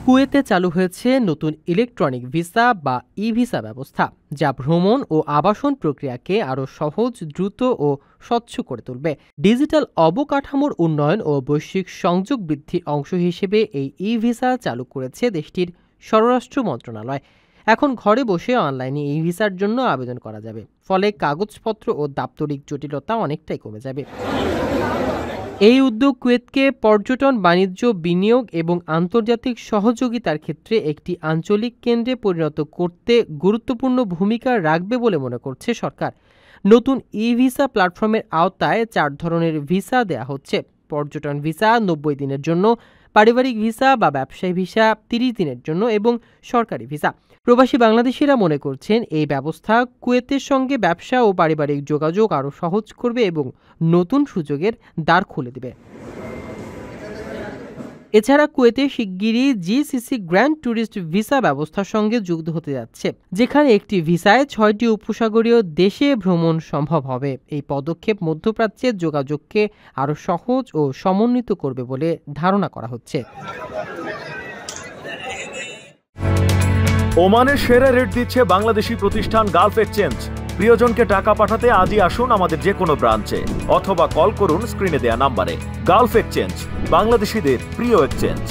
কুয়েতে চালু হয়েছে নতুন ইলেকট্রনিক ভিসা বা ই ভিসা ব্যবস্থা, যা ভ্রমণ ও আবাসন প্রক্রিয়াকে আরও সহজ, দ্রুত ও স্বচ্ছ করে তুলবে। ডিজিটাল অবকাঠামোর উন্নয়ন ও বৈশ্বিক সংযোগ বৃদ্ধির অংশ হিসেবে এই ই ভিসা চালু করেছে দেশটির স্বরাষ্ট্র মন্ত্রণালয়। এখন ঘরে বসে অনলাইনে ই ভিসার জন্য আবেদন করা যাবে, ফলে কাগজপত্র ও দাপ্তরিক জটিলতা অনেকটাই কমে যাবে। এই উদ্যোগ কুয়েতকে পর্যটন, বাণিজ্য, বিনিয়োগ এবং আন্তর্জাতিক সহযোগিতার ক্ষেত্রে একটি আঞ্চলিক কেন্দ্রে পরিণত করতে গুরুত্বপূর্ণ ভূমিকা রাখবে বলে মনে করছে সরকার। নতুন ই ভিসা প্ল্যাটফর্মের আওতায় 4 ধরনের ভিসা দেয়া হচ্ছে: পর্যটন ভিসা 90 দিনের জন্য, পারিবারিক ভিসা বা ব্যবসায়ী ভিসা 30 দিনের জন্য এবং সরকারি ভিসা। প্রবাসী বাংলাদেশিরা মনে করছেন এই ব্যবস্থা কুয়েতের সঙ্গে ব্যবসা ও পারিবারিক যোগাযোগ আরও সহজ করবে এবং নতুন সুযোগের দ্বার খুলে দেবে। এছাড়া কুয়েতে শিগগিরই জিসিসি গ্র্যান্ড ট্যুরিস্ট ভিসা ব্যবস্থার সঙ্গে যুক্ত হতে যাচ্ছে, যেখানে একটি ভিসায় 6টি উপসাগরীয় দেশে ভ্রমণ সম্ভব হবে। এই পদক্ষেপ মধ্যপ্রাচ্যের যোগাযোগকে আরও সহজ ও সমন্বিত করবে বলে ধারণা করা হচ্ছে। ওমানের সেরা রেট দিচ্ছে বাংলাদেশি প্রতিষ্ঠান গালফ এক্সচেঞ্জ। প্রিয়জনকে টাকা পাঠাতে আজই আসুন আমাদের যে কোনো ব্রাঞ্চে অথবা কল করুন স্ক্রিনে দেয়া নাম্বারে। গালফ এক্সচেঞ্জ, বাংলাদেশিদের প্রিয় এক্সচেঞ্জ।